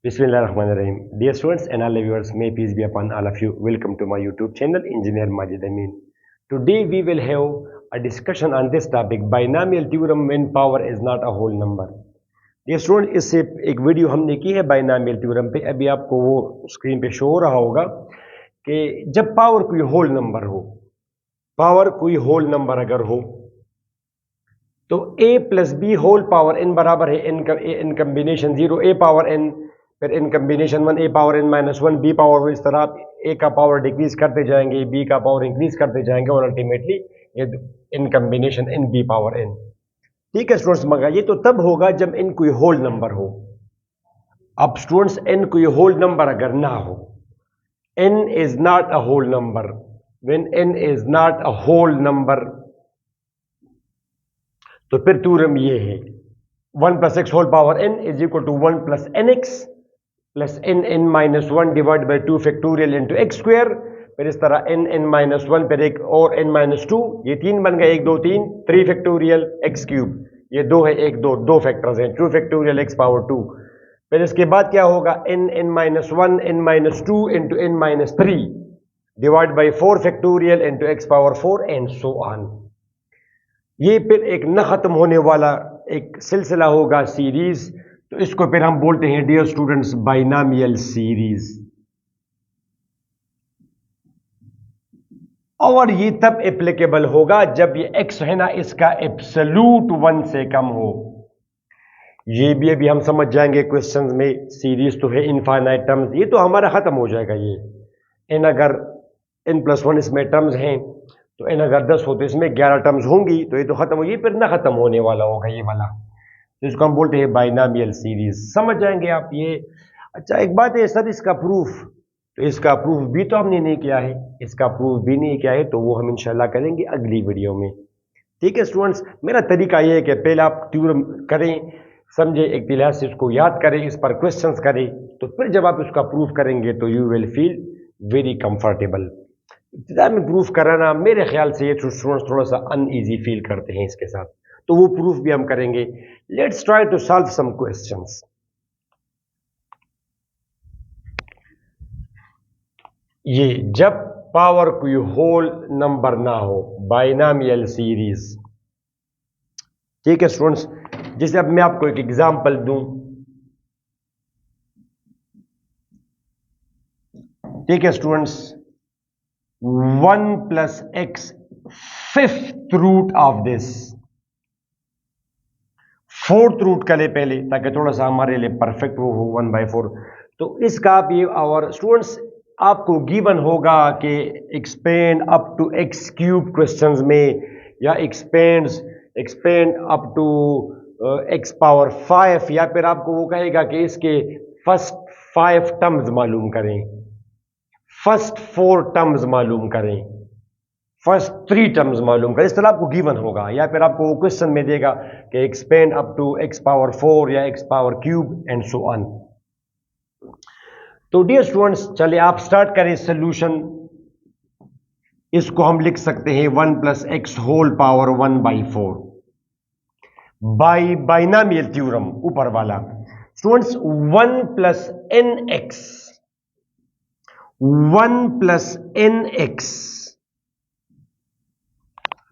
Bismillahirrahmanirrahim. Dear students and all viewers, may peace be upon all of you. Welcome to my YouTube channel, Engineer Majid Amin. Today we will have a discussion on this topic, binomial theorem when power is not a whole number. Dear student, इससे एक video हमने की है binomial theorem पे, अभी आपको वो screen पे शो हो रहा होगा कि जब पावर कोई होल नंबर हो, पावर कोई होल नंबर अगर हो तो a plus b whole power n बराबर है n combination 0 a power n, फिर n combination 1 a power n minus 1 b power 1। इस तरह आप a का पावर डिक्रीज करते जाएंगे, b का पावर इंक्रीज करते जाएंगे और अल्टीमेटली ये n combination n b power n। ठीक है स्टूडेंट्स, मगर ये तो तब होगा जब n कोई होल नंबर हो। अब स्टूडेंट्स n कोई होल नंबर अगर ना हो, n is not a whole number, when n is not a whole number तो फिर थ्योरम ये है 1 plus x whole power n is equal to 1 plus n x plus n n minus 1 divide by 2 factorial into x square. फिर इस तरह N n minus 1 फिर एक और एन माइनस 2, ये 3 बन गए, 1 2 3 3 फैक्टोरियल एक्स क्यूब, ये 2 है, 1 2 2 फैक्टर्स हैं, 2 फैक्टोरियल एक्स पावर 2। फिर इसके बाद क्या होगा, n n minus 1 n minus 2 into n minus 3 divide by 4 factorial into x power 4 and so on. ये फिर एक न खत्म होने वाला एक सिलसिला होगा, सीरीज। तो इसको फिर हम बोलते हैं डियर स्टूडेंट्स बाइनामियल सीरीज। और ये तब एप्लीकेबल होगा जब ये x है ना, इसका एब्सोल्यूट 1 से कम हो। ये भी अभी हम समझ जाएंगे क्वेश्चंस में। सीरीज तो है इनफाइनाइट टर्म्स, ये तो हमारा खत्म हो जाएगा। ये n अगर n प्लस 1 इसमें टर्म्स हैं तो n अगर 10 हो तो इसमें 11 टर्म्स होंगी, तो ये तो खत्म हो, ये फिर ना खत्म होने वाला होगा ये वाला। तो इसको हम बोलते हैं बाइनामियल सीरीज, समझ जाएंगे आप ये। अच्छा एक बात है सर, इसका प्रूफ, तो इसका प्रूफ भी तो हमने नहीं किया है, इसका प्रूफ भी नहीं किया है, तो वो हम इंशाल्लाह करेंगे अगली वीडियो में। ठीक है स्टूडेंट्स, मेरा तरीका ये है कि पहले आप थ्योरम करें, समझे, एक लिहाज से उसको याद करें, इस पर क्वेश्चंस करें, तो फिर जब आप उसका प्रूफ करेंगे तो you will feel very comfortable. इब्तिदा में प्रूफ कराना मेरे ख्याल से ये स्टूडेंट्स थोड़ा सा अनईजी फील करते हैं इसके साथ, तो वो प्रूफ भी हम करेंगे। Let's try to solve some questions. ये जब पावर कोई होल नंबर ना हो, बाइनामियल सीरीज। ठीक है स्टूडेंट्स, जैसे अब मैं आपको एक एग्जांपल दूं। ठीक है students, 1 plus x fifth root of this, fourth root का ले पहले, ताकि थोड़ा सा हमारे लिए परफेक्ट वो हो 1/4। तो इसका आप ये, और स्टूडेंट्स आपको गिवन होगा कि expand up to x cube questions में, या expand up to x power 5, या फिर आपको वो कहेगा कि इसके फर्स्ट 5 टर्म्स मालूम करें, फर्स्ट 4 टर्म्स मालूम करें, फर्स्ट 3 टर्म्स मालूम करें। इस तरह आपको गिवन होगा, या फिर आपको वो क्वेश्चन में देगा कि expand up to x power 4 या x power cube and so on. तो डियर स्टूडेंट्स चलिए आप स्टार्ट करें सॉल्यूशन। इसको हम लिख सकते हैं 1 plus x whole power 1/4 by binomial theorem, ऊपर वाला। Students 1 plus n x, 1 plus n x,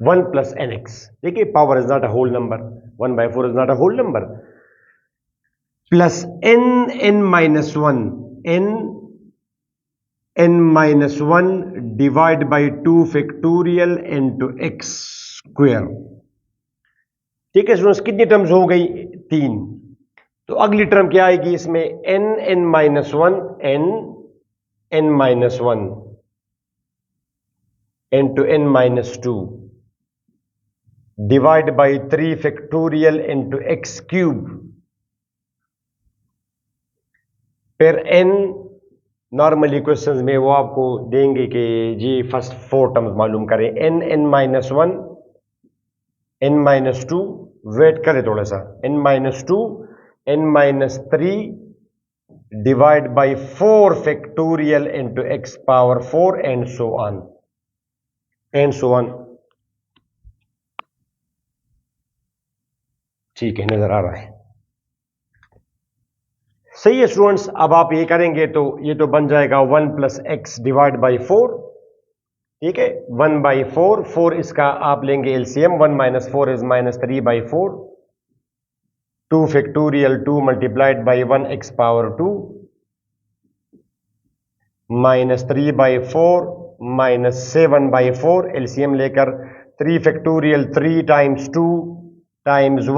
1 plus n x, देखिए power is not a whole number, 1/4 is not a whole number, plus n n minus 1, n minus 1 divide by 2 factorial into x square. ठीक है students, कितनी terms हो गई, 3। तो अगली term क्या आएगी इसमें, n n minus 1, n n minus 1 into n minus 2 divide by 3 factorial into x cube. फिर एन, नॉर्मली क्वेश्चंस में वो आपको देंगे कि जी फर्स्ट 4 टर्म्स मालूम करें, n n minus 1, n minus 2, wait करें थोड़ा सा, n minus 2, n minus 3 divide by 4 factorial into x power 4 and so on, and so on. ठीक है, नजर आ रहा है। सही है स्टूडेंट्स। अब आप ये करेंगे तो ये तो बन जाएगा 1 प्लस एक्स डिवाइड बाई 4, ठीक है, 1/4, 4 इसका आप लेंगे LCM, 1 minus 4 is minus 3/4, 2 factorial 2 multiplied by 1 x power 2 minus 3/4 minus 7/4, LCM लेकर 3 factorial 3 times 2 times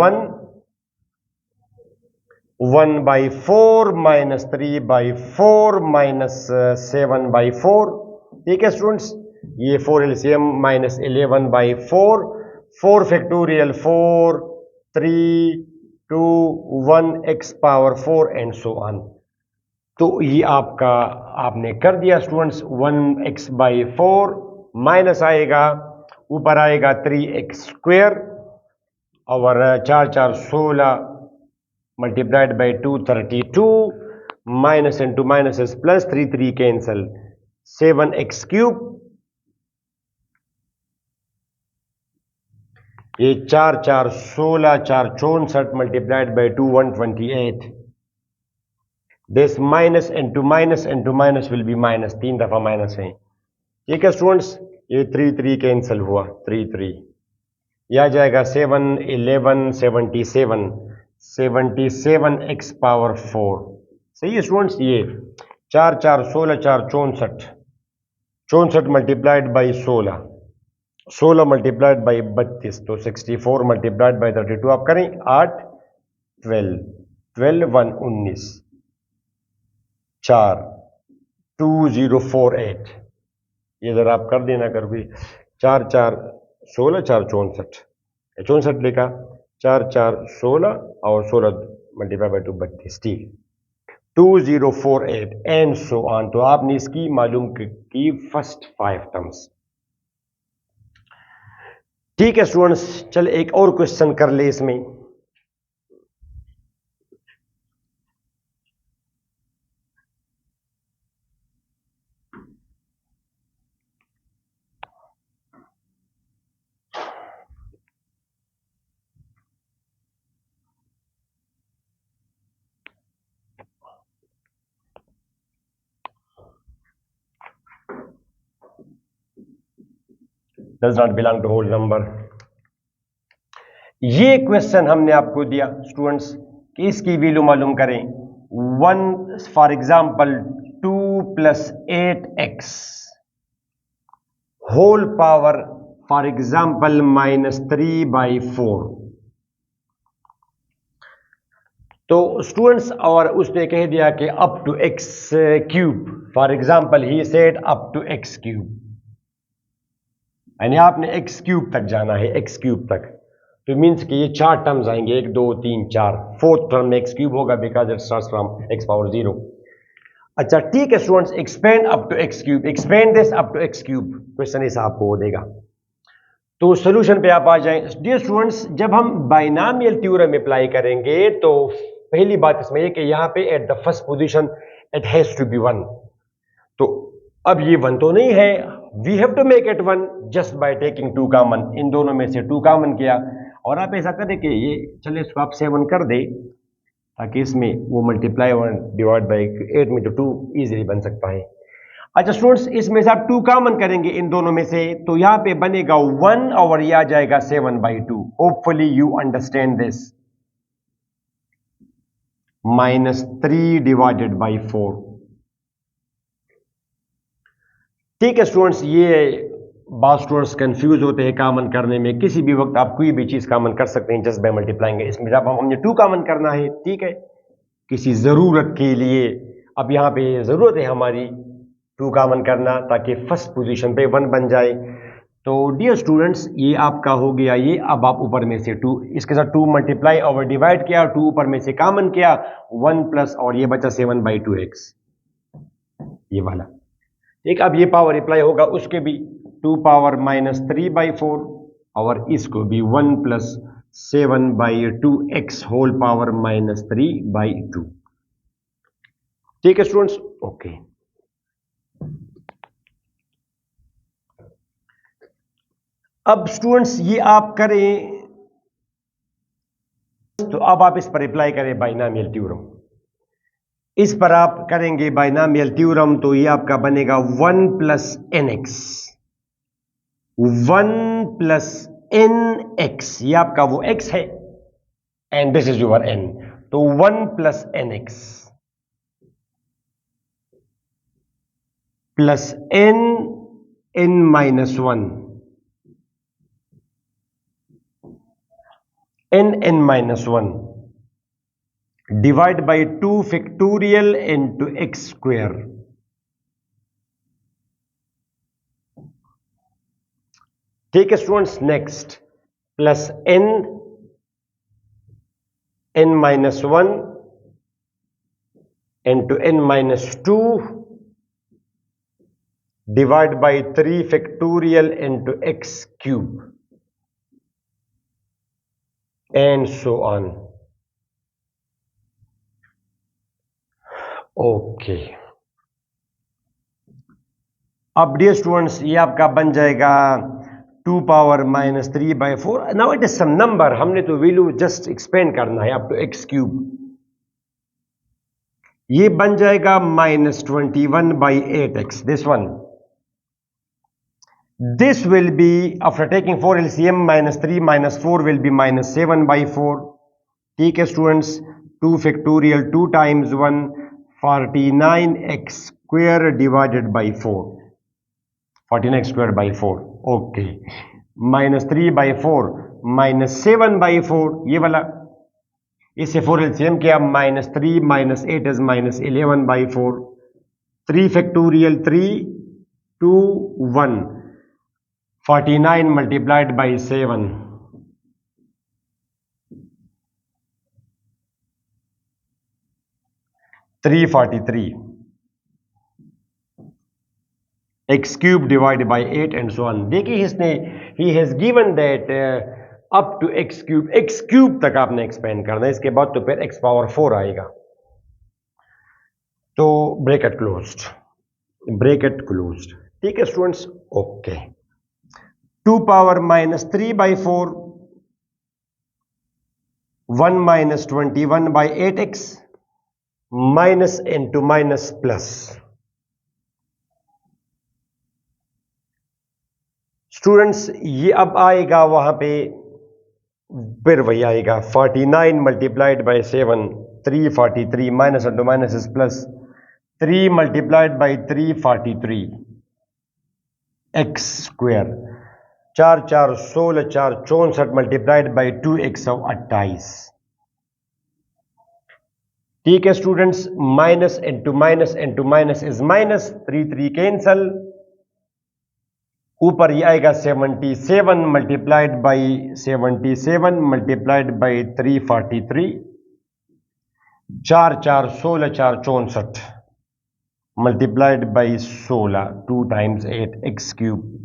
1/4 minus 3/4 minus 7/4, ठीक है स्टूडेंट्स। ये 4 LCM minus 11/4, 4 factorial 4 3 2 1 x power 4 and so on. तो ये आपका आपने कर दिया स्टूडेंट्स। 1x/4 माइनस आएगा, ऊपर आएगा 3x² और 4 4 16 multiplied by 2 32, minus into minus is plus, 3 3 cancel, 7x³, ये 4 4 16 4 64 multiplied by 2 128, this minus into minus will be minus, 3 दफा माइनस है, ठीक है स्टूडेंट्स। ये 3 3 कैंसिल हुआ, 3 3, यह आ जाएगा 7 11 77, 77 एक्स पावर 4, सही है स्टूडेंट्स। ये 4 4 16 4 64, 64 मल्टीप्लाइड बाई 16, 16 मल्टीप्लाइड बाई 32, तो 64 मल्टीप्लाइड बाई 32 आप करें, 8 12 12 1 19, 4 2048, ये जरा आप कर देना कर भी, 4 4 16 4 64, 64 लिखा, 4 4 16 और 16 मल्टीप्लाई बाई 2 32, ठीक, 2048 एंड सो ऑन। तो आपने इसकी मालूम की फर्स्ट 5 टर्म्स, ठीक है स्टूडेंट्स। चल एक और क्वेश्चन कर ले इसमें। does not belong to whole number। ये क्वेश्चन हमने आपको दिया स्टूडेंट्स कि इसकी वैल्यू मालूम करें। 1 for example 2 plus 8x whole power for example -3/4। तो स्टूडेंट्स और उसने कह दिया कि up to x³, for example he said up to x³, यानी आपने x³ तक जाना है, x³ तक, तो मीन्स कि ये 4 टर्म्स आएंगे, 1 2 3 4, फोर्थ टर्म में x³ होगा because it starts from x power 0। अच्छा ठीक है students, expand up to x³, expand this up to x³, question ऐसा आपको हो देगा। तो सोल्यूशन पे आप आ जाएं। डियर स्टूडेंट्स, जब हम बाइनॉमियल थ्योरम अप्लाई करेंगे तो पहली बात इसमें है कि यहां पे at the first position it has to be 1। तो अब ये 1 तो नहीं है, we have to make it 1 just by taking 2 common, इन दोनों में से 2 कॉमन किया, और आप ऐसा करें कि ये चले इसको आप 7 कर दे, ताकि इसमें वो मल्टीप्लाई 1 डिवाइड बाई 8 में तो 2 इजीली बन सकता है। अच्छा स्टूडेंट्स, इसमें से आप 2 कॉमन करेंगे इन दोनों में से, तो यहां पे बनेगा 1 और ये आ जाएगा 7/2। Hopefully you understand this, -3 divided by 4। ठीक है स्टूडेंट्स, ये बहुत स्टूडेंट्स कंफ्यूज होते हैं कॉमन करने में। किसी भी वक्त आप कोई भी चीज कॉमन कर सकते हैं जस्ट बाय मल्टीप्लाइंग। इसमें जब हमने 2 कॉमन करना है, ठीक है, किसी जरूरत के लिए। अब यहां पे जरूरत है हमारी 2 कॉमन करना, ताकि फर्स्ट पोजीशन पे 1 बन जाए। तो डियर स्टूडेंट्स, ये आपका हो गया ये। अब आप ऊपर में से 2 इसके साथ 2 मल्टीप्लाई और डिवाइड किया, 2 ऊपर में से कॉमन किया, 1 प्लस और ये बचा 7/2x, ये वाला। ठीक, अब ये पावर अप्लाई होगा उसके भी, 2 पावर -3/4 और इसको भी 1 प्लस 7/2x होल पावर -3/2। ठीक है स्टूडेंट्स, ओके। अब स्टूडेंट्स ये आप करें, तो अब आप इस पर अप्लाई करें बाइनॉमियल थ्योरम। इस पर आप करेंगे बाइनॉमियल थ्योरम, तो ये आपका बनेगा 1 plus n x, 1 plus n x, ये आपका वो एक्स है and this is your n, तो 1 plus n x plus n n minus 1 n minus 1 divide by 2 factorial into x square. ठीक है students, next plus n n minus 1 into n minus 2 divide by 3 factorial into x cube and so on. Okay, अब dear students ये आपका बन जाएगा 2 power minus 3/4। Now it is some number, हमने तो value just expand करना है up to x cube. ये बन जाएगा -21/8x, this one. This will be after taking 4 LCM -3 -4 will be -7/4। ठीक है students, 2 factorial 2 times 1 49x square divided by 4, 49x square by 4। Okay, -3/4 -7/4 ये वाला, इससे 4 LCM किया, -3 -8 is -11/4, 3 factorial 3 2 1 49 multiplied by 7, 343 x cube divided by 8 and so on। देखिए इसने he has given that up to x cube तक आपने expand करना है, इसके बाद तो फिर x पावर 4 आएगा। तो ब्रैकेट क्लोज्ड। ठीक है students, okay. 2 power -3/4 1 -21/8x minus into minus plus. Students ये अब आएगा वहां पे, फिर वही आएगा 49 multiplied by 7 343 minus into minus is plus, 3 multiplied by 343 x square, 4 4 16 4 64 multiplied by 2x 28। ठीक है students, minus into minus is minus, 3 3 cancel, ऊपर ये आएगा 77 multiplied by 77 multiplied by 343, 4 4 16 4 64 multiplied by 16, 2 times 8 x cube.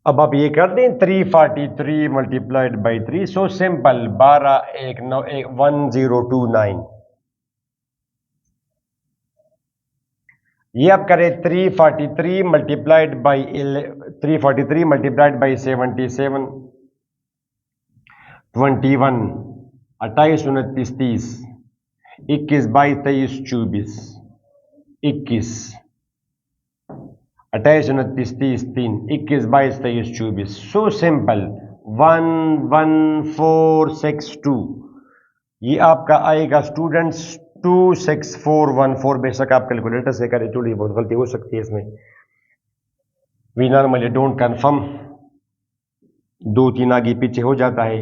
अब आप ये कर दें 343 मल्टीप्लाइड बाई 3, सो सिंपल, 12 1 9 1 1029। ये आप करें 343 multiplied by 343 multiplied by 77 21 28 29 30 21 22 23 24 21 28 29 30 3 21 22 23 24। So simple, 11462 ये आपका आएगा स्टूडेंट्स 26414। बेशक आप कैलकुलेटर से करें, थोड़ी बहुत गलती हो सकती है इसमें, वी नॉर्मली डोंट कन्फर्म, 2 3 आगे पीछे हो जाता है।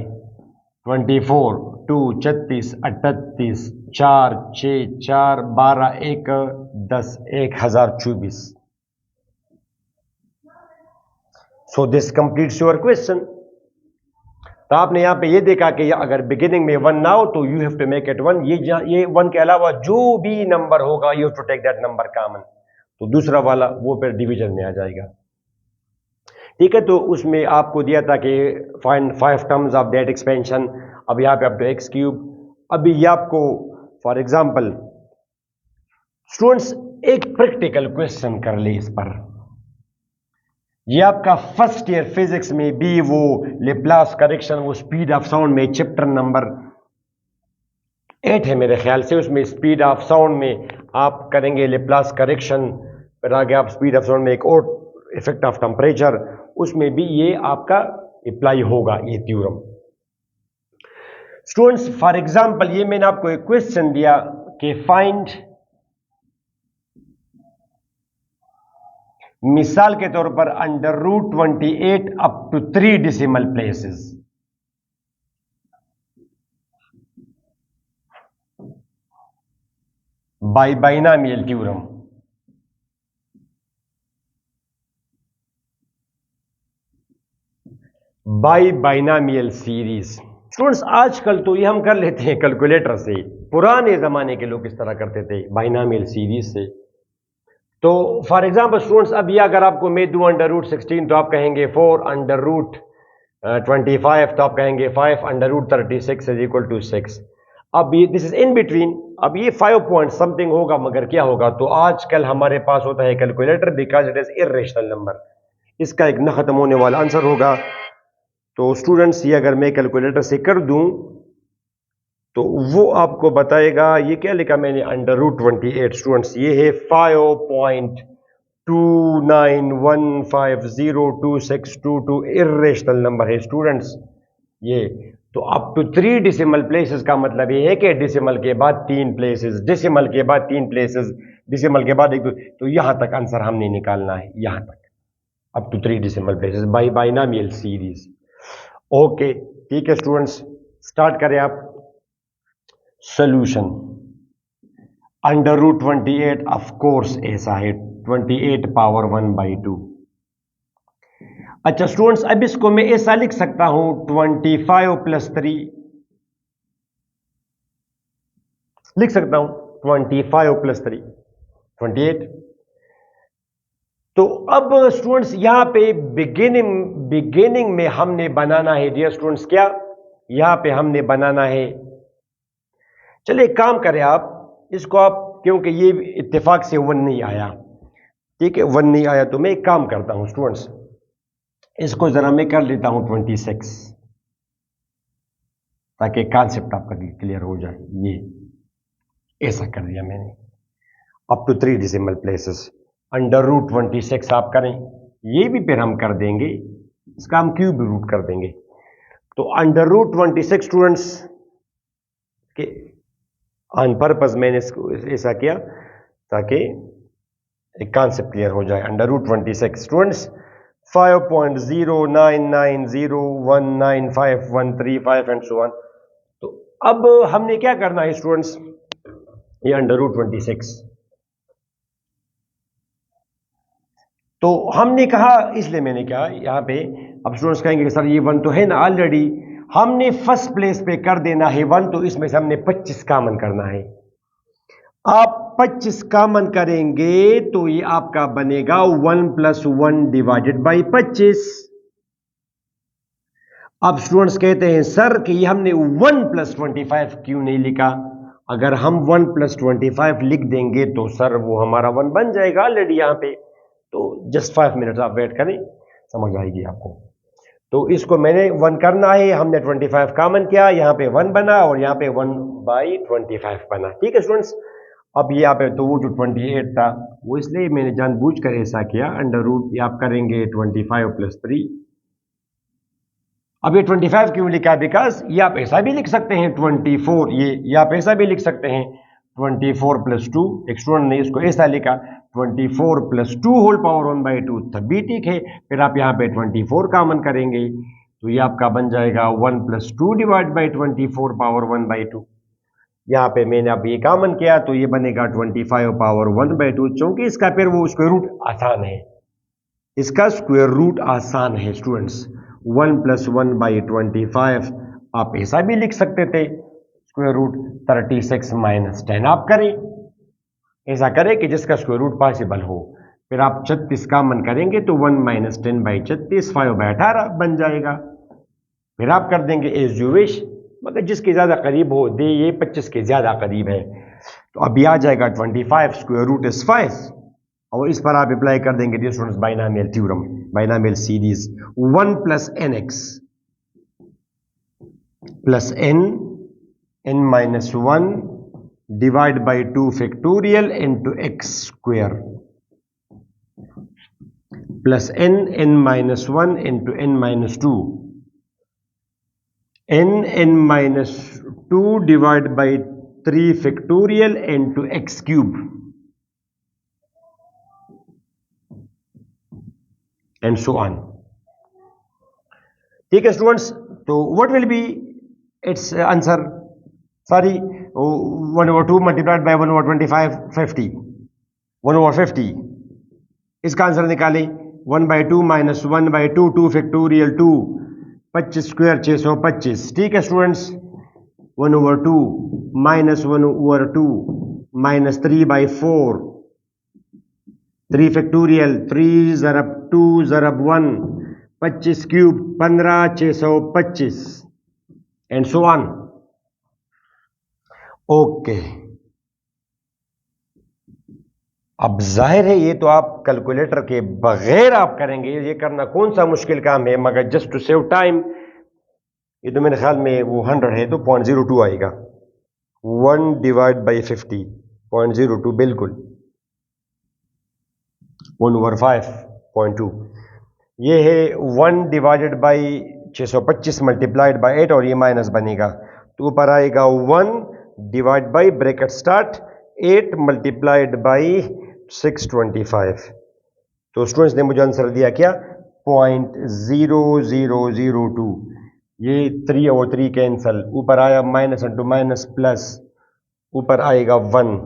24 2 36 38 4 6 4 12 1 10 1024। So this completes your question. तो आपने यहां पे ये देखा कि अगर बिगिनिंग में 1 ना हो तो you have to make it 1। ये 1 के अलावा जो भी नंबर होगा you have to take that number common, तो दूसरा वाला वो फिर डिवीजन में आ जाएगा। ठीक है, तो उसमें आपको दिया था कि find 5 terms of that expansion. अब यहाँ पे अप टू एक्स क्यूब। अभी ये आपको फॉर एग्जांपल स्टूडेंट्स एक प्रैक्टिकल क्वेश्चन कर ले इस पर। ये आपका फर्स्ट ईयर फिजिक्स में भी वो लेप्लास करेक्शन, वो स्पीड ऑफ साउंड में चैप्टर नंबर 8 है मेरे ख्याल से। उसमें स्पीड ऑफ साउंड में आप करेंगे लेप्लास करेक्शन, फिर आगे आप स्पीड ऑफ साउंड में एक और इफेक्ट ऑफ टेम्परेचर, उसमें भी ये आपका अप्लाई होगा ये थ्योरम। स्टूडेंट्स फॉर एग्जांपल ये मैंने आपको एक क्वेश्चन दिया कि फाइंड, मिसाल के तौर पर √28 up to 3 decimal places. By binomial theorem. By binomial series. Students आजकल तो ये हम कर लेते हैं कैलकुलेटर से, पुराने जमाने के लोग इस तरह करते थे बाइनोमियल सीरीज से। तो फॉर एग्जांपल स्टूडेंट्स अब ये अगर आपको मैं दूं √16 तो आप कहेंगे 4 √25 तो आप कहेंगे 5 √36 इज इक्वल टू 6। अब ये दिस इज इन बिटवीन, अब ये 5 पॉइंट समथिंग होगा, मगर क्या होगा, तो आजकल हमारे पास होता है calculator because it is irrational number, इसका एक न खत्म होने वाला आंसर होगा। तो स्टूडेंट्स ये अगर मैं कैलकुलेटर से कर दूं तो वो आपको बताएगा, ये क्या लिखा मैंने √28 स्टूडेंट्स, ये है 5.29150262 इर्रेशनल नंबर है स्टूडेंट्स ये। तो अप टू 3 डेसिमल प्लेसेस का मतलब ये है कि डेसिमल के बाद 3 प्लेसेस, डेसिमल के बाद 3 प्लेसेस, डेसिमल के बाद 1 2, तो यहां तक आंसर हमने निकालना है, यहां तक up to 3 decimal places by binomial series. Okay ठीक है स्टूडेंट्स, स्टार्ट करें आप। सोल्यूशन √28 ऑफ कोर्स ऐसा है 28 पावर 1/2। अच्छा स्टूडेंट्स अब इसको मैं ऐसा लिख सकता हूं 25 + 3 लिख सकता हूं, 25 + 3 28। तो अब स्टूडेंट्स यहां पे बिगिनिंग में हमने बनाना है डियर स्टूडेंट्स, क्या यहां पे हमने बनाना है, चलिए एक काम करें आप इसको आप, क्योंकि ये इत्तेफाक से 1 नहीं आया, ठीक है 1 नहीं आया, तो मैं एक काम करता हूं स्टूडेंट्स, इसको जरा मैं कर लेता हूं 26 ताकि कॉन्सेप्ट आपका क्लियर हो जाए। ये ऐसा कर दिया मैंने, अप टू 3 डेसिमल प्लेसेस √26 आप करें, ये भी फिर हम कर देंगे, इसका हम क्यूब रूट कर देंगे। तो √26 स्टूडेंट्स के ऑन पर्पस मैंने इसको ऐसा किया ताकि एक कॉन्सेप्ट क्लियर हो जाए। √26 स्टूडेंट्स 5.0990195135 एंड सो ऑन। तो अब हमने क्या करना है स्टूडेंट्स, ये √26 तो हमने कहा, इसलिए मैंने कहा यहां पे, अब स्टूडेंट्स कहेंगे कि सर ये 1 तो है ना ऑलरेडी, हमने फर्स्ट प्लेस पे कर देना है 1, तो इसमें से हमने 25 कॉमन करना है। आप 25 कॉमन करेंगे तो ये आपका बनेगा 1 + 1 डिवाइडेड बाई 25। अब स्टूडेंट्स कहते हैं सर कि ये हमने 1 + 25 क्यों नहीं लिखा, अगर हम 1 + 25 लिख देंगे तो सर वो हमारा 1 बन जाएगा ऑलरेडी यहां पे। तो जस्ट 5 मिनट्स आप वेट करें, समझ आएगी आपको। तो इसको मैंने 1 करना है, हमने 25 कॉमन किया, यहां पे 1 बना और यहां पे 1/25 बना, ठीक है स्टूडेंट्स। अब ये यहाँ पे तो वो जो 28 था वो इसलिए मैंने जानबूझकर ऐसा किया, √ ये आप करेंगे 25 + 3। अब ये 25 क्यों लिखा, बिकॉज ये आप ऐसा भी लिख सकते हैं 24, ये आप ऐसा भी लिख सकते हैं 24 + 2, एक स्टूडेंट ने इसको ऐसा लिखा 24 + 2 होल पावर 1/2, तब भी ठीक है। फिर आप यहाँ पे 24 कॉमन करेंगे तो ये आपका बन जाएगा 1 + 2 डिवाइड बाई 24 पावर 1/2। यहाँ पे मैंने अब ये कॉमन किया तो ये बनेगा 25 पावर 1/2, क्योंकि इसका फिर वो स्क्वायर रूट आसान है, इसका स्क्वायर रूट आसान है स्टूडेंट्स। 1 + 1/25 आप ऐसा भी लिख सकते थे स्क्वायर रूट 36 - 10 आप करें, ऐसा करें कि जिसका स्क्वायर रूट पॉसिबल हो। फिर आप 36 कॉमन करेंगे तो 1 - 10/36 5/18 बन जाएगा। फिर आप कर देंगे एज यू विश, मगर जिसके ज्यादा करीब हो दे, ये 25 के ज्यादा करीब है, तो अभी आ जाएगा 25 स्क्वायर रूट इज 5, और इस पर आप अप्लाई कर देंगे dear students binomial theorem, binomial series 1 + nx + n n minus 1 divide by 2 factorial into x square plus n minus 1 into n minus 2 n minus 2 divide by 3 factorial into x cube and so on. ठीक है students, तो what will be its answer? Sorry, 1/2 multiplied by 1/25 50 1/50। इसका answer निकालें 1/2 minus 1/2 2 factorial 2 25 square 625। ठीक है students, 1/2 minus 1/2 minus 3/4 3 factorial 3 ज़रब 2 ज़रब 1 25 cube 15 625 and so on. Okay, अब जाहिर है ये तो आप कैलकुलेटर के बगैर आप करेंगे, ये करना कौन सा मुश्किल काम है, मगर जस्ट टू सेव टाइम ये तो मेरे ख्याल में वो 100 है तो 0.02 आएगा। 1 डिवाइड बाई 50 0.02 बिल्कुल 1/5.2। ये है 1 डिवाइडेड बाई 625 मल्टीप्लाइड बाई 8 और ये माइनस बनेगा तो ऊपर आएगा 1 divide by bracket start 8 multiplied by 625। तो स्टूडेंट्स ने मुझे आंसर दिया क्या? 0.0002। ये 3 और 3 कैंसल, ऊपर आया माइनस इंटू माइनस प्लस, ऊपर आएगा 1,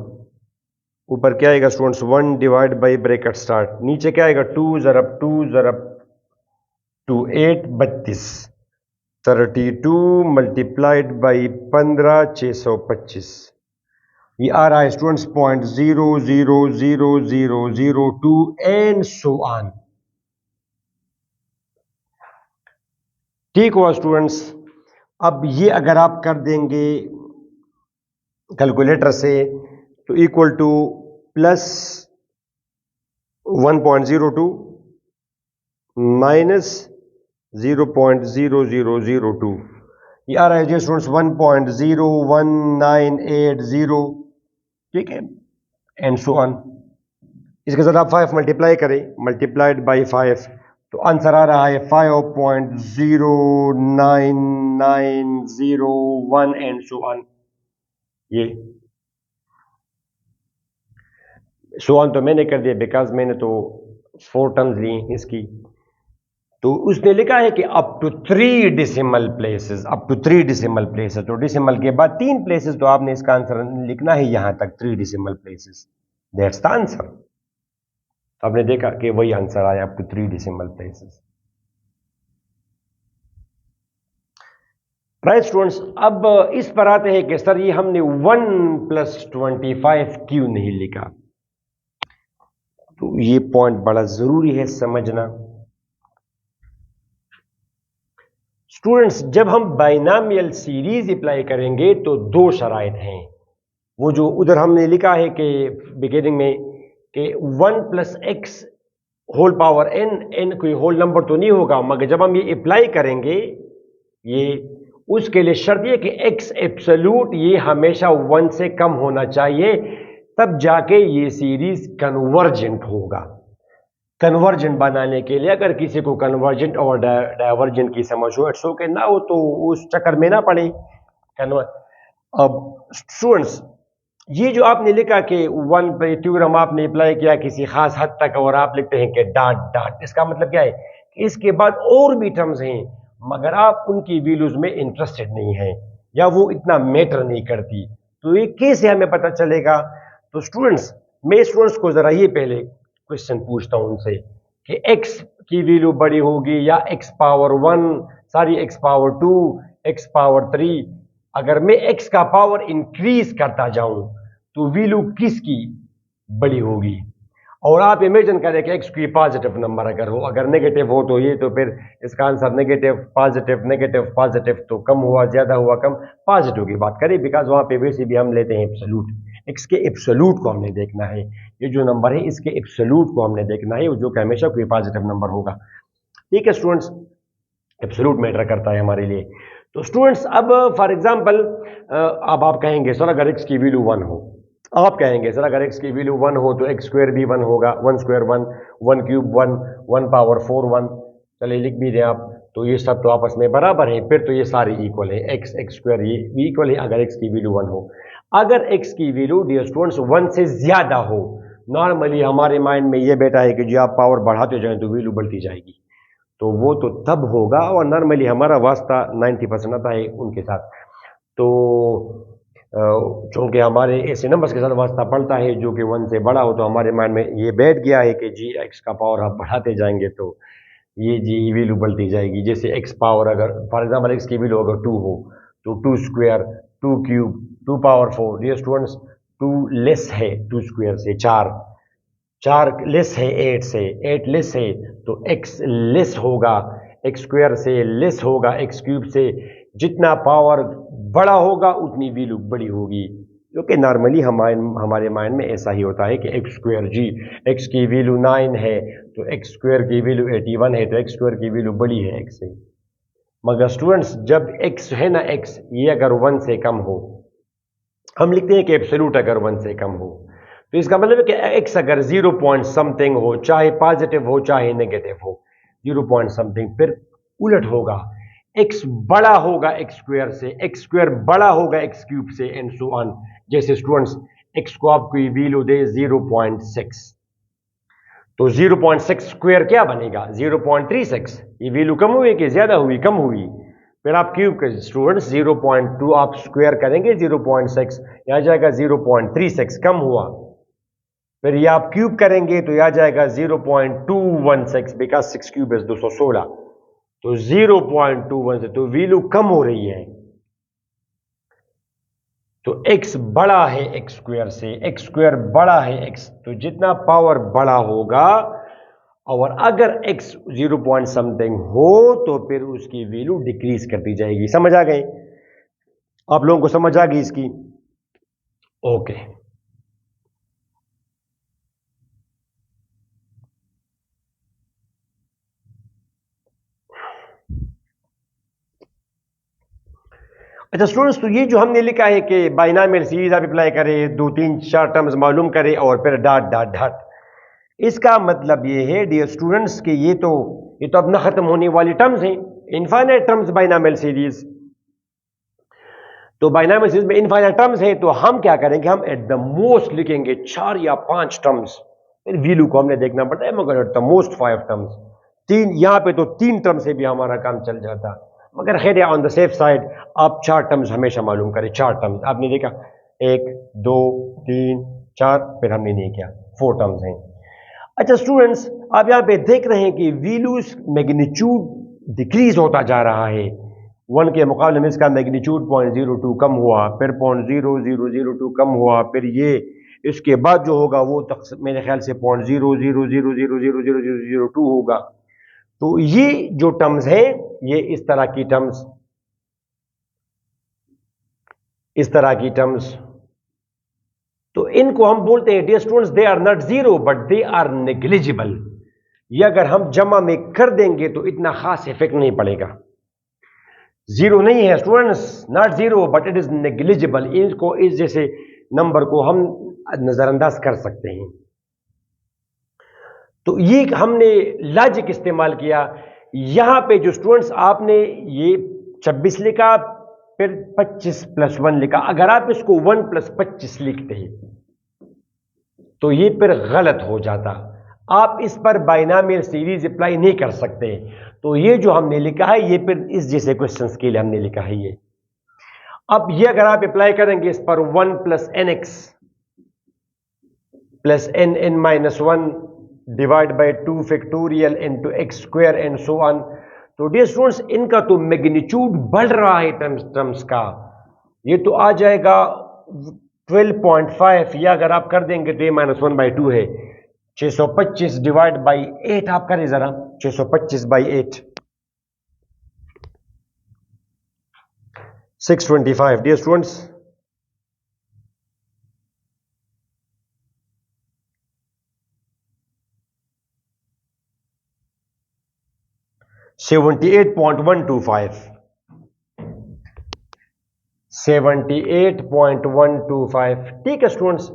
ऊपर क्या आएगा students 1 divide by bracket start, नीचे क्या आएगा 2 ज़रब 2 ज़रब 2 8 32 32 मल्टीप्लाइड बाई 15 625। ये आ रहा है स्टूडेंट्स 0.000002 एंड सो ऑन। ठीक हुआ स्टूडेंट्स। अब ये अगर आप कर देंगे कैलकुलेटर से तो इक्वल टू प्लस 1.02 माइनस 0.0002, ये आ रहा है जी स्टूडेंट्स 1.01980। ठीक है एंड सो ऑन। इसके साथ आप 5 मल्टीप्लाई करें, मल्टीप्लाइड बाई 5 तो आंसर आ रहा है 5.09901 एंड सो ऑन। ये सो ऑन तो मैंने कर दिया बिकॉज मैंने तो 4 टर्म्स ली इसकी, तो उसने लिखा है कि up to 3 decimal places, up to 3 decimal places, तो डेसिमल के बाद 3 प्लेसेस, तो आपने इसका आंसर लिखना है यहां तक 3 decimal places, that's the answer. आपने देखा कि वही आंसर आया up to 3 decimal places. Right students, अब इस पर आते हैं कि सर ये हमने 1 + 25 क्यों नहीं लिखा, तो ये पॉइंट बड़ा जरूरी है समझना। स्टूडेंट्स, जब हम बाइनामियल सीरीज अप्लाई करेंगे तो 2 शराइत हैं। वो जो उधर हमने लिखा है कि बिगिनिंग में कि 1 + x होल पावर n कोई होल नंबर तो नहीं होगा, मगर जब हम ये अप्लाई करेंगे ये उसके लिए शर्त ये कि x एब्सोल्यूट ये हमेशा 1 से कम होना चाहिए, तब जाके ये सीरीज कन्वर्जेंट होगा। कन्वर्जेंट बनाने के लिए अगर किसी को कन्वर्जेंट और डाइवर्जेंट की समझ हो, इट्स ओके, ना हो तो उस चक्कर में ना पड़े। अब स्टूडेंट्स, ये जो आपने लिखा कि 1 पे थ्योरम आपने अप्लाई किया किसी खास हद तक और आप लिखते हैं कि डॉट डॉट, इसका मतलब क्या है कि इसके बाद और भी टर्म्स हैं मगर आप उनकी वैल्यूज में इंटरेस्टेड नहीं हैं या वो इतना मैटर नहीं करती, तो ये कैसे हमें पता चलेगा? तो स्टूडेंट्स, मैं स्टूडेंट्स को जरा ये पहले क्वेश्चन पूछता हूं उनसे कि x की वैल्यू बड़ी होगी या x power 1, sorry x power 2, x power 3, अगर मैं x का पावर इंक्रीज करता जाऊं तो वैल्यू किसकी बड़ी होगी? और आप इमेजिन करें कि x की पॉजिटिव नंबर अगर हो, अगर नेगेटिव हो तो ये, तो फिर इसका आंसर नेगेटिव पॉजिटिव, तो कम हुआ ज्यादा हुआ कम, पॉजिटिव की बात करें बिकॉज वहां पे वैसे भी हम लेते हैं एब्सोल्यूट, x के एब्सोल्यूट को हमने देखना है, ये जो नंबर है इसके एब्सोल्यूट को हमने देखना है जो कि हमेशा कोई पॉजिटिव नंबर होगा। ठीक है स्टूडेंट्स, एब्सोल्यूट मैटर करता है हमारे लिए। तो स्टूडेंट्स अब फॉर एग्जांपल अब आप कहेंगे सर अगर x की वैल्यू 1 हो, आप कहेंगे सर अगर x की वैल्यू 1 हो तो x स्क्वायर भी 1 होगा, 1 स्क्वायर 1, 1 क्यूब 1, 1 पावर 4 1। चलिए लिख भी दें आप, तो ये सब तो आपस में बराबर है, फिर तो ये सारे इक्वल है, x स्क्वायर ये इक्वल है अगर x की वैल्यू 1 हो। अगर x की वैल्यू डियर स्टूडेंट्स 1 से ज्यादा हो, नॉर्मली हमारे माइंड में ये बैठा है कि जो आप पावर बढ़ाते जाएं तो वैल्यू बढ़ती जाएगी, तो वो तो तब होगा, और नॉर्मली हमारा वास्ता 90% आता है उनके साथ। तो चूंकि हमारे ऐसे नंबर्स के साथ वास्ता पड़ता है जो कि 1 से बड़ा हो, तो हमारे माइंड में ये बैठ गया है कि जी एक्स का पावर आप बढ़ाते जाएंगे तो ये जी वैल्यू बढ़ती जाएगी। जैसे एक्स पावर अगर फॉर एग्जांपल एक्स की वैल्यू अगर 2 हो तो 2 square, 2 cube, 2 power 4, dear students 2 less है 2 स्क्वायर से, 4 4 लेस है 8 से, 8 लेस है तो x लेस होगा, एक्स स्क्वायर से लेस होगा एक्स क्यूब से। जितना पावर बड़ा होगा उतनी वैल्यू बड़ी होगी, क्योंकि नॉर्मली हमारे माइंड में ऐसा ही होता है कि एक्स स्क्वायर जी एक्स की वैल्यू 9 है तो एक्स स्क्वायर की वैल्यू 81 है, तो एक्स स्क्वायर की वैल्यू बड़ी है एक्स से। मगर स्टूडेंट्स जब एक्स है ना, एक्स ये अगर 1 से कम हो, हम लिखते हैं कि एब्सोल्यूट अगर 1 से कम हो, तो इसका मतलब है कि एक्स अगर 0 पॉइंट समथिंग हो, चाहे पॉजिटिव हो चाहे नेगेटिव हो, 0 पॉइंट समथिंग, फिर उलट होगा, एक्स बड़ा होगा एक्स स्क्वायर से, एक्स स्क्वायर बड़ा होगा एक्स क्यूब से एंड सो ऑन। जैसे स्टूडेंट्स एक्स को आपको वैल्यू दे 0.6, तो 0.6 स्क्वायर क्या बनेगा 0.36, ये वैल्यू कम हुई कि ज्यादा हुई, कम हुई, फिर आप क्यूब कर स्टूडेंट्स 0.2 आप स्क्वायर करेंगे 0.6, यह आ जाएगा 0.36, कम हुआ, फिर ये आप क्यूब करेंगे तो यह आ जाएगा 0.216, बिकॉज 6 क्यूब इज 216, तो 0.21 से तो वैल्यू कम हो रही है, तो x बड़ा है एक्स स्क्वायर से, एक्स स्क्वायर बड़ा है x, तो जितना पावर बड़ा होगा, और अगर x 0 पॉइंट समथिंग हो तो फिर उसकी वैल्यू डिक्रीज करती जाएगी। समझ आ गई आप लोगों को, समझ आ गई इसकी? ओके अच्छा स्टूडेंट्स, तो ये जो हमने लिखा है कि बाइनॉमियल सीरीज आप अप्लाई करें, 2 3 4 टर्म्स मालूम करें और फिर डॉट डॉट डॉट, इसका मतलब ये है डियर स्टूडेंट्स कि ये तो अब ना खत्म होने वाली टर्म्स हैं, इनफाइनाइट टर्म्स बाइनॉमियल सीरीज। तो बाइनॉमियल सीरीज में इनफाइनाइट टर्म्स हैं, तो हम क्या करेंगे, हम एट द मोस्ट लिखेंगे 4 या 5 टर्म्स, फिर वैल्यू को हमने देखना पड़ता है, मगर एट द मोस्ट 5 टर्म्स, 3 यहां पे तो 3 टर्म से भी हमारा काम चल जाता, मगर खैर ऑन द सेफ साइड आप 4 टर्म्स हमेशा मालूम करें। 4 टर्म्स आपने देखा, 1 2 3 4, फिर हमने नहीं किया, 4 टर्म्स हैं। अच्छा स्टूडेंट्स, आप यहां पे देख रहे हैं कि वैल्यूज मैग्नीट्यूड डिक्रीज होता जा रहा है, 1 के मुकाबले में इसका मैग्नीट्यूड 0.02 कम हुआ, फिर 0.0002 कम हुआ, फिर ये इसके बाद जो होगा वो तक मेरे ख्याल से 0.00000002 होगा। तो ये जो टर्म्स हैं, ये इस तरह की टर्म्स, तो इनको हम बोलते हैं dear students, they are not zero but they are negligible. ये अगर हम जमा में कर देंगे तो इतना खास इफेक्ट नहीं पड़ेगा, जीरो नहीं है students, not zero but it is negligible, इनको इस जैसे नंबर को हम नजरअंदाज कर सकते हैं। तो ये हमने लॉजिक इस्तेमाल किया, यहां पे जो स्टूडेंट्स आपने ये 26 लिखा, फिर 25 + 1 लिखा, अगर आप इसको 1 + 25 लिखते हैं तो ये फिर गलत हो जाता, आप इस पर बाइनॉमियल सीरीज अप्लाई नहीं कर सकते। तो ये जो हमने लिखा है ये फिर इस जैसे क्वेश्चंस के लिए हमने लिखा है ये। अब ये अगर आप अप्लाई करेंगे इस पर 1 + nx + nn-1 divide by 2 factorial into x square and so on, तो डियर स्टूडेंट्स इनका तो मैग्नीट्यूड बढ़ रहा है टर्म्स का, ये तो आ जाएगा 12.5, या अगर आप कर देंगे तो a-1/2 है, 625 डिवाइड बाई 8 आप करें जरा, 625/8 625 डियर स्टूडेंट्स, 78.125, 78.125। ठीक है स्टूडेंट्स,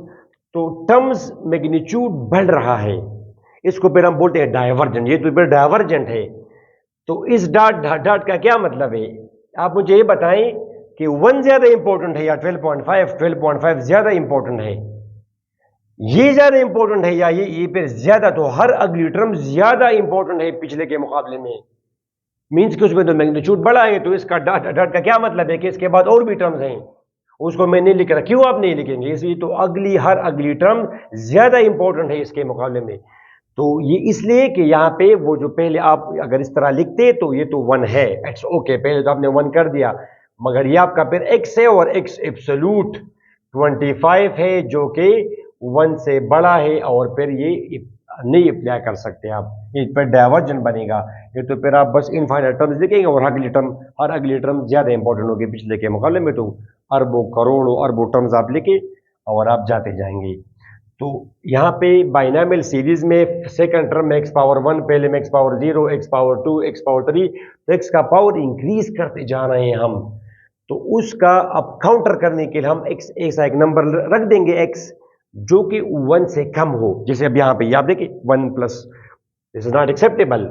तो टर्म्स मैग्नीट्यूड बढ़ रहा है, इसको फिर हम बोलते हैं डाइवर्जेंट। ये तो फिर डाइवर्जेंट है। तो इस डॉट डॉट का क्या मतलब है? आप मुझे ये बताएं कि 1 ज्यादा इंपॉर्टेंट है या 12.5? 12.5 ज्यादा इंपॉर्टेंट है, ये ज्यादा इंपॉर्टेंट है या ये फिर ज्यादा? तो हर अगली टर्म ज्यादा इंपॉर्टेंट है पिछले के मुकाबले में। मींस कि उसमें तो मैग्नीट्यूड बढ़ा है, तो इसका डॉट डॉट का क्या मतलब है कि इसके बाद और भी टर्म्स हैं, उसको मैं नहीं लिख रहा। क्यों आप नहीं लिखेंगे? इसलिए तो हर अगली टर्म ज्यादा इंपॉर्टेंट है इसके मुकाबले में। तो ये इसलिए कि यहां पे वो जो पहले आप अगर इस तरह लिखते तो ये तो 1 है, एक्स ओके, पहले तो आपने 1 कर दिया, मगर ये आपका फिर एक्स है और एक्स एब्सोल्यूट 25 है जो कि 1 से बड़ा है, और फिर ये नहीं अप्लाई कर सकते आप, इस पर डाइवर्जन बनेगा। ये तो फिर आप बस इनफाइनाइट टर्म्स लिखेंगे और हर अगली टर्म ज्यादा इंपॉर्टेंट होगी पिछले के मुकाबले में, तो अरबों करोड़ों अरबों टर्म्स आप लिखे और आप जाते जाएंगे। तो यहाँ पे बाइनोमियल सीरीज में सेकंड टर्म में एक्स पावर 1, पहले में x power 0, x power 2, x power 3, तो एक्स का पावर इंक्रीज करते जा रहे हैं हम। तो उसका अब काउंटर करने के लिए हम एक्स ऐसा एक नंबर रख देंगे एक्स जो कि 1 से कम हो। जैसे अब यहाँ पे आप देखिए 1 plus, this is not acceptable.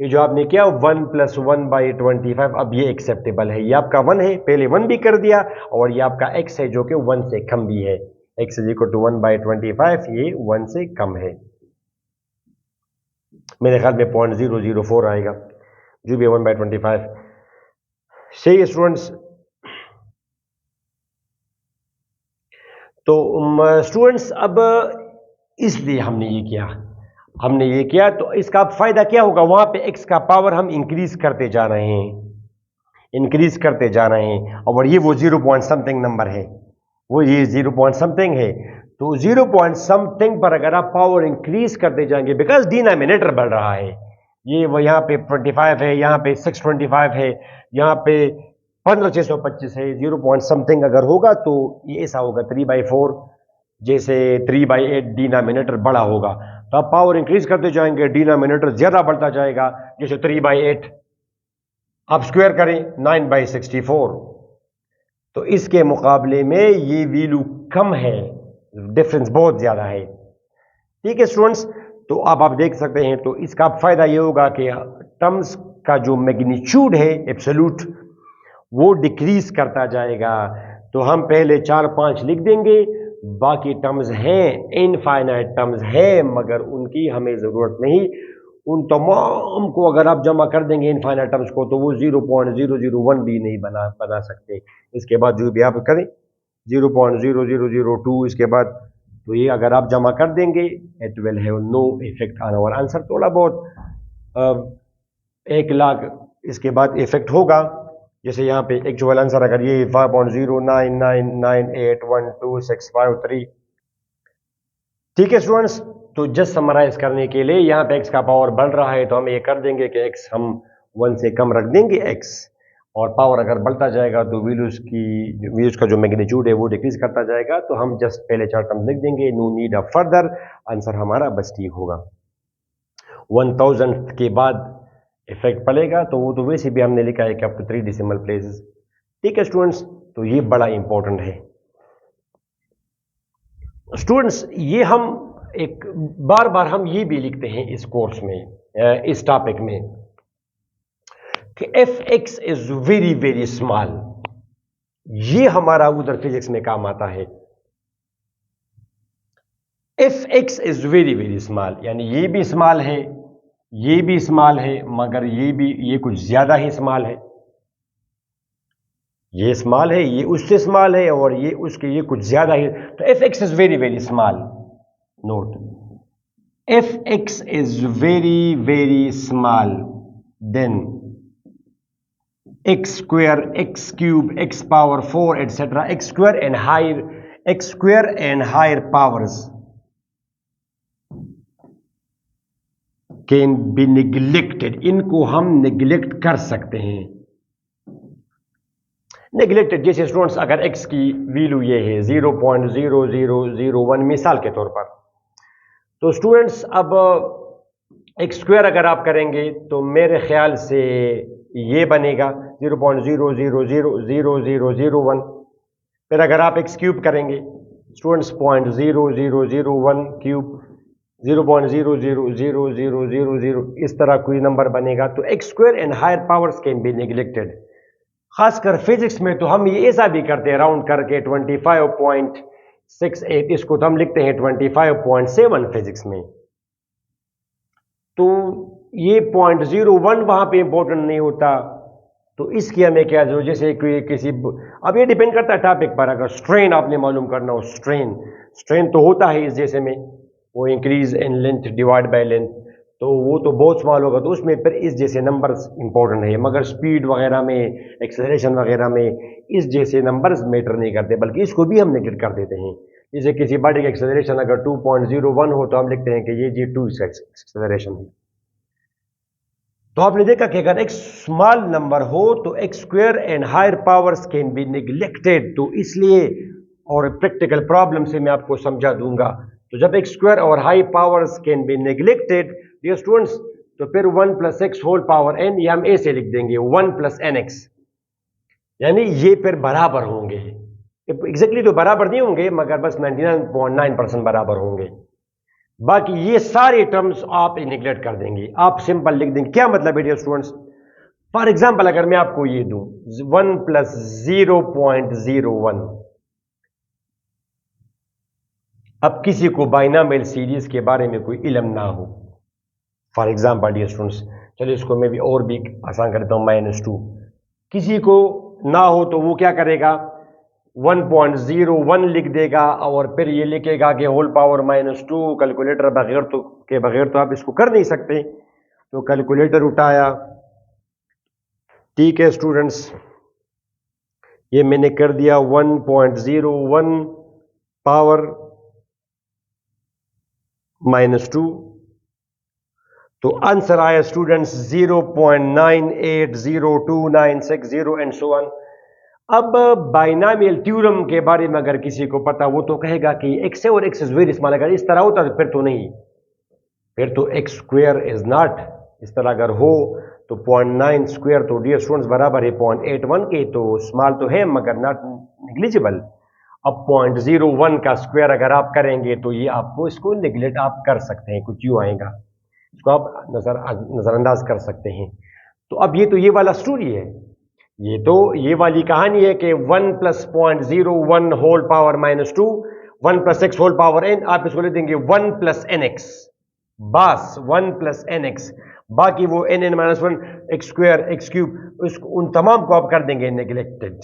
ये जो आपने किया 1 + 1/25, अब ये एक्सेप्टेबल है। ये आपका 1 है, पहले 1 भी कर दिया, और ये आपका x है जो कि 1 से कम भी है। x = 1/25, ये 1 से कम है। मेरे ख्याल में 0.004 आएगा, जो भी 1/25। सही है स्टूडेंट्स। तो स्टूडेंट्स अब इसलिए हमने ये किया, तो इसका फायदा क्या होगा? वहां पे x का पावर हम इंक्रीज करते जा रहे हैं, और ये वो 0 पॉइंट समथिंग नंबर है, वो ये 0 पॉइंट समथिंग है। तो 0 पॉइंट समथिंग पर अगर आप पावर इंक्रीज करते जाएंगे, बिकॉज डिनोमिनेटर बढ़ रहा है, ये वो यहाँ पे 25 है, यहाँ पे 625 है, यहाँ पे 15625 है, 0 पॉइंट समथिंग अगर होगा तो ये ऐसा होगा 3/4, जैसे 3/8 डिनोमिनेटर बड़ा होगा, तो आप पावर इंक्रीज करते जाएंगे, डिनोमिनेटर ज्यादा बढ़ता जाएगा। जैसे 3/8 आप स्क्वायर करें 9/64, तो इसके मुकाबले में ये वैल्यू कम है, डिफरेंस बहुत ज्यादा है। ठीक है स्टूडेंट्स, तो अब आप देख सकते हैं, तो इसका फायदा ये होगा कि टर्म्स का जो मैग्नीट्यूड है एब्सोल्यूट, वो डिक्रीज करता जाएगा। तो हम पहले 4-5 लिख देंगे, बाकी टर्म्स हैं, इनफाइनाइट टर्म्स हैं, मगर उनकी हमें जरूरत नहीं। उन तमाम को अगर आप जमा कर देंगे इनफाइनाइट टर्म्स को, तो वो 0.001 भी नहीं बना सकते। इसके बाद जो भी आप करें 0.0002, इसके बाद तो ये अगर आप जमा कर देंगे, it will have no effect on our answer. थोड़ा बहुत 1 लाख इसके बाद इफेक्ट होगा। जैसे यहाँ पे एक्चुअल आंसर अगर ये 5.0999812653, ठीक है स्टूडेंट्स। तो जस्ट समराइज करने के लिए यहाँ पे x का पावर बढ़ रहा है, तो हम ये कर देंगे कि x हम 1 से कम रख देंगे x, और पावर अगर बढ़ता जाएगा तो वैल्यूज का जो मैग्नीट्यूड है वो डिक्रीज करता जाएगा। तो हम जस्ट पहले 4 टर्म लिख देंगे, no need of further, answer हमारा बस ठीक होगा। 1000 के बाद इफेक्ट पड़ेगा, तो वो तो वैसे भी हमने लिखा है कि अप टू 3 डेसिमल प्लेसेस। ठीक है स्टूडेंट्स, तो ये बड़ा इंपॉर्टेंट है स्टूडेंट्स। ये हम एक बार बार हम ये भी लिखते हैं इस कोर्स में, इस टॉपिक में, कि fx is very very small. ये हमारा उधर फिजिक्स में काम आता है। fx is very very small, यानी ये भी स्मॉल है, ये भी स्मॉल है, मगर ये कुछ ज्यादा ही स्मॉल है। ये स्मॉल है, ये उससे स्मॉल है, और ये कुछ ज्यादा ही। तो fx is very very small. Note, fx is very very small, then x square, x cube, x power 4, etc., x square and higher powers can be neglected। इनको हम नेग्लेक्ट कर सकते हैं। नेग्लेक्टेड जैसे स्टूडेंट्स, अगर x की value ये है 0.0001 मिसाल के तौर पर, तो स्टूडेंट्स अब x स्क्वायर अगर आप करेंगे तो मेरे ख्याल से ये बनेगा 0.00000001, फिर अगर आप एक्स क्यूब करेंगे स्टूडेंट्स 0.0001 क्यूब 0.00000 इस तरह कोई नंबर बनेगा, तो x square and higher powers can be neglected. खासकर फिजिक्स में तो हम ये ऐसा भी करते हैं राउंड करके 25.68, इसको तो हम लिखते हैं 25.7 फिजिक्स में। तो ये 0.01 वहां पे इंपॉर्टेंट नहीं होता, तो इसकी हमें क्या जरूरत, जैसे कोई किसी, अब ये डिपेंड करता है टॉपिक पर। अगर स्ट्रेन आपने मालूम करना हो, स्ट्रेन तो होता है इस जैसे में, वो increase in length divide by length, तो वो तो बहुत स्मॉल होगा, तो उसमें फिर इस जैसे नंबर्स इंपॉर्टेंट है। मगर स्पीड वगैरह में, एक्सेलरेशन वगैरह में इस जैसे नंबर्स मैटर नहीं करते, बल्कि इसको भी हम नेगलेक्ट कर देते हैं। जैसे किसी बॉडी का एक्सेलरेशन अगर 2.01 हो तो हम लिखते हैं कि ये G2 एक्सेलरेशन है। तो आपने देखा कि अगर एक्स स्मॉल नंबर हो तो x square and higher powers can be neglected, तो इसलिए, और प्रैक्टिकल प्रॉब्लम से मैं आपको समझा दूंगा, तो जब एक्स स्क्वायर और high powers can be neglected dear students, तो फिर 1 plus x whole power n, ये हम ऐसे लिख देंगे 1 प्लस एन एक्स, यानी ये फिर बराबर होंगे। एग्जैक्टली तो बराबर नहीं होंगे, मगर बस 99.9% बराबर होंगे। बाकी ये सारे टर्म्स आप निगलेक्ट कर देंगे, आप सिंपल लिख देंगे। क्या मतलब है डियर स्टूडेंट्स? फॉर एग्जांपल अगर मैं आपको ये दूं 1 प्लस 0.01, अब किसी को बाइनोमियल सीरीज के बारे में कोई इल्म ना हो, फॉर एग्जांपल डियर स्टूडेंट्स, चलिए इसको मैं भी और भी आसान कर देता हूं, -2, किसी को ना हो तो वो क्या करेगा, 1.01 लिख देगा और फिर ये लिखेगा कि होल पावर -2। कैलकुलेटर बगैर तो आप इसको कर नहीं सकते, तो कैलकुलेटर उठाया, ठीक है स्टूडेंट्स, ये मैंने कर दिया 1.01 पावर -2, तो आंसर आया स्टूडेंट्स 0.980296 एंड सो ऑन। अब बाइनोमियल थ्योरम के बारे में अगर किसी को पता, वो तो कहेगा कि एक्स है और एक्स इज वेरी स्मॉल। अगर इस तरह होता तो फिर तो नहीं, फिर तो एक्स स्क्वायर इज नॉट, इस तरह अगर हो तो 0.9 स्क्वायर तो डियर स्टूडेंट्स बराबर है 0.81 के, तो स्मॉल तो है मगर नॉट निग्लिजिबल। अब 0.01 का स्क्वायर अगर आप करेंगे तो ये आपको इसको निगलेक्ट आप कर सकते हैं, कुछ यूं आएगा, इसको आप नजरअंदाज कर सकते हैं। तो अब ये तो ये वाला स्टोरी है, ये तो ये वाली कहानी है कि 1 plus 0.01 whole power -2, 1 plus x whole power n, आप इसको लिख देंगे 1 प्लस एन एक्स, बस 1 प्लस एन एक्स। बाकी वो n n minus 1, x square, x cube, उन तमाम को आप कर देंगे नेग्लेक्टेड,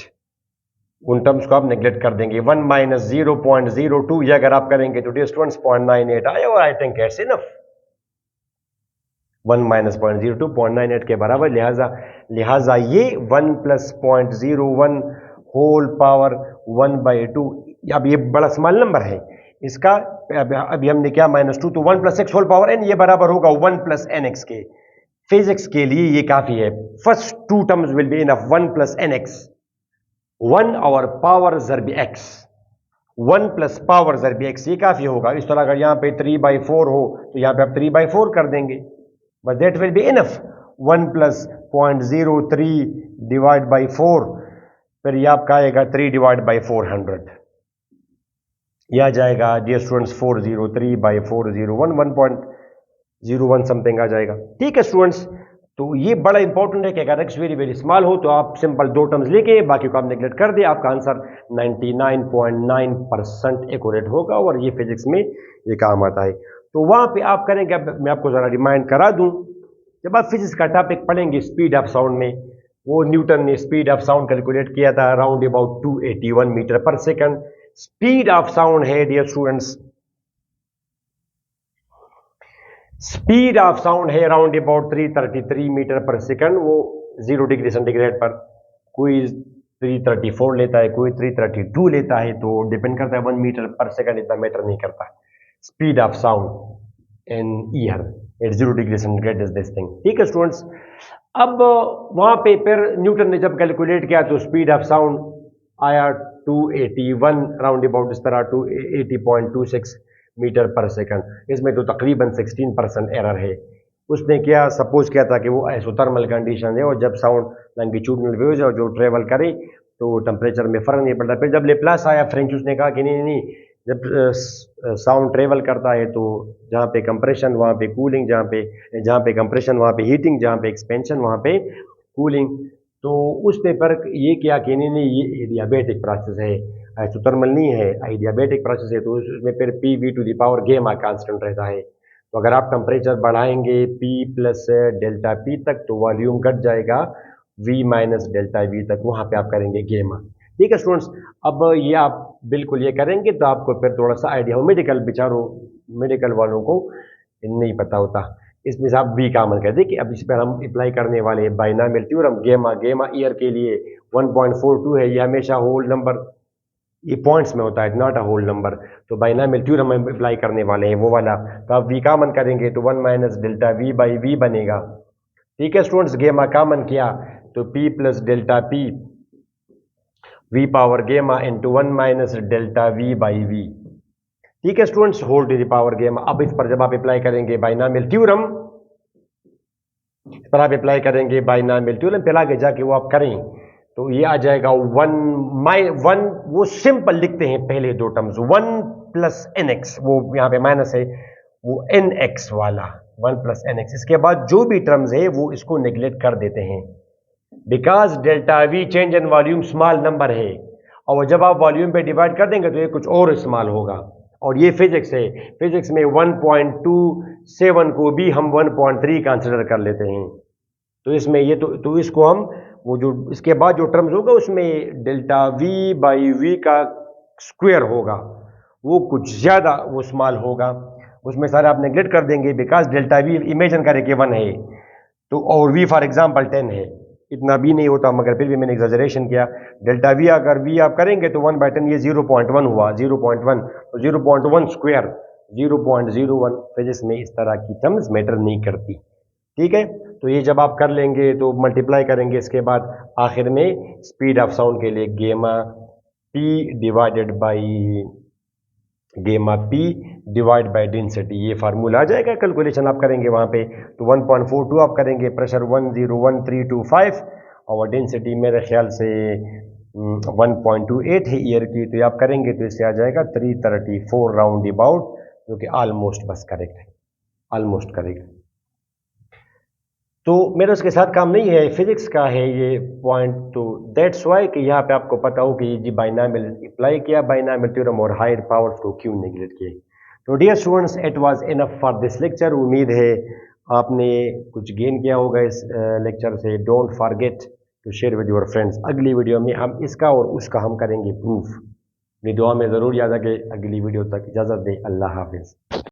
उन टर्म्स को आप नेग्लेक्ट कर देंगे। 1 माइनस 0.02 ये अगर आप करेंगे तो डिस्टेंस 0.98 आए, और I think it's enough. 1 minus 0.02 0.98 के बराबर, लिहाजा ये 1 प्लस 0.01 होल पावर 1/2, अब ये बड़ा स्मॉल नंबर है इसका, अभी हमने क्या -2, तो 1 plus x whole power n, ये बराबर होगा 1 प्लस एन एक्स के। फिजिक्स के लिए ये काफी है, first two terms will be enough, 1 plus n x, 1 और पावर जरबी एक्स, 1 प्लस पावर जरबी एक्स, ये काफी होगा। इस तरह अगर यहां पे 3/4 हो तो यहां पे आप 3/4 कर देंगे, but that will be enough. 1 plus 0.03 divide by 4, फिर ये आपका आएगा 3 डिवाइड बाई 400, यह आ जाएगा डियर स्टूडेंट्स 403/401, 1.01 समथिंग आ जाएगा। ठीक है स्टूडेंट्स, तो ये बड़ा इंपॉर्टेंट है कि अगर एक्स वेरी वेरी स्मॉल हो तो आप सिंपल दो टर्म्स लेके बाकी को आप नेग्लेक्ट कर दे, आपका आंसर 99.9% एक्यूरेट होगा, और ये फिजिक्स में ये काम आता है। तो वहां पे आप करेंगे, मैं आपको जरा रिमाइंड करा दूं, जब आप फिजिक्स का टॉपिक पढ़ेंगे स्पीड ऑफ साउंड में, वो न्यूटन ने स्पीड ऑफ साउंड कैलकुलेट किया था around about 281 metre per second. Speed of sound है dear students, speed of sound है around about 333 metre per second, वो 0 डिग्री सेंटीग्रेड पर, कोई 334 लेता है, कोई 332 लेता है, तो डिपेंड करता है 1 मीटर पर सेकंड, इतना मैटर नहीं करता। Speed of sound in air at 0 degree centigrade is this thing. ठीक है स्टूडेंट्स, अब वहां पे फिर न्यूटन ने जब कैलकुलेट किया तो स्पीड ऑफ साउंड आया 281 राउंड अबाउट, इस तरह 280.26 मीटर पर सेकंड। इसमें तो तकरीबन 16% एरर है। उसने क्या सपोज किया था कि वो आइसोथर्मल कंडीशन है, और जब साउंड लॉन्गिट्यूडनल वेव्स और जो ट्रेवल करे तो टेम्परेचर में फ़र्क नहीं पड़ता। फिर जब लेप्लास आया फ्रेंच, उसने कहा कि नहीं नहीं, जब साउंड ट्रेवल करता है तो जहाँ पे कंप्रेशन वहाँ पे कूलिंग, जहाँ पे कंप्रेशन वहाँ पे हीटिंग, जहाँ पे एक्सपेंशन वहाँ पे कूलिंग। तो उसने पर ये किया कि नहीं नहीं, ये एडियाबेटिक प्रोसेस है, आइसोथर्मल नहीं है, एडियाबेटिक प्रोसेस है। तो उसमें फिर P V to the power gamma constant रहता है। तो अगर आप टेम्परेचर बढ़ाएंगे पी प्लस डेल्टा पी तक तो वॉल्यूम घट जाएगा वी माइनस डेल्टा वी तक, वहाँ पे आप करेंगे गेमा। ठीक है स्टूडेंट्स, अब ये आप बिल्कुल ये करेंगे तो आपको फिर थोड़ा सा आइडिया हो। मेडिकल वालों को नहीं पता होता। इसमें से आप वी कॉमन कर दें कि अब इस पर हम अप्लाई करने वाले हैं बाइनॉमियल थ्योरम। गेमा ईयर के लिए 1.42 है, ये हमेशा होल नंबर, ये पॉइंट्स में होता है, नॉट अ होल नंबर। तो बाइनॉमियल थ्योरम हम अप्लाई करने वाले हैं वो वाला। तो आप वी कॉमन करेंगे तो 1 minus delta v by v बनेगा। ठीक है स्टूडेंट्स, गेमा कॉमन किया तो P plus delta P V power gamma into 1 minus delta v by v. ठीक है students, whole to the power gamma. अब इस पर जब आप अप्लाई करेंगे बाइनॉमियल थ्योरम, इस पर आप अप्लाई करेंगे बाइनॉमियल थ्योरम, फिर आगे जाके वो आप करें तो ये आ जाएगा 1, वो सिंपल लिखते हैं पहले दो टर्म्स, 1 प्लस एन एक्स, वो यहाँ पे माइनस है, वो एन एक्स वाला 1 प्लस एन एक्स। इसके बाद जो भी टर्म्स है वो इसको नेग्लेक्ट कर देते हैं, because delta we change in volume small number है, और जब आप वॉल्यूम पे डिवाइड कर देंगे तो ये कुछ और स्मॉल होगा। और ये फिजिक्स है, फिजिक्स में 1.27 को भी हम 1.3 कंसिडर कर लेते हैं। तो इसमें ये तो इसको हम वो जो इसके बाद जो टर्म्स होगा उसमें डेल्टा वी बाई वी का स्क्वायर होगा, वो कुछ ज़्यादा वो स्मॉल होगा, उसमें सारे आप नेग्लेक्ट कर देंगे बिकॉज डेल्टा वी इमेजिन करें कि 1 है तो, और वी फॉर एग्जांपल 10 है, इतना भी नहीं होता मगर फिर भी मैंने एग्जैजरेशन किया। डेल्टा वी अगर वी आप करेंगे तो 1/10 ये 0.1 हुआ, 0.1 तो 0.1 स्क्वायर 0.01। फिजिक्स में इस तरह की टर्म्स मैटर नहीं करती। ठीक है, तो ये जब आप कर लेंगे तो मल्टीप्लाई करेंगे, इसके बाद आखिर में स्पीड ऑफ साउंड के लिए गेमा पी डिवाइड बाय डेंसिटी, ये फार्मूला आ जाएगा। कैलकुलेशन आप करेंगे वहाँ पे तो 1.42 आप करेंगे, प्रेशर 101325 और डेंसिटी मेरे ख्याल से 1.28 है ईयर की, तो ये आप करेंगे तो इससे आ जाएगा 334 राउंड अबाउट, जो कि ऑलमोस्ट बस करेक्ट है, ऑलमोस्ट करेक्ट। तो मेरा उसके साथ काम नहीं है, फिजिक्स का है ये पॉइंट। तो दैट्स वाई कि यहाँ पे आपको पता हो कि जी बाइनॉमियल अप्लाई किया, बाइनॉमियल थ्योरम और हायर पावर को क्यों नेगलेक्ट किए। तो dear students, it was enough for this lecture. उम्मीद है आपने कुछ गेन किया होगा इस लेक्चर से। Don't forget to share with your friends. अगली वीडियो में हम इसका और उसका हम करेंगे प्रूफ। मेरी दुआ में ज़रूर याद रखें। अगली वीडियो तक इजाज़त दें। अल्लाह हाफिज़।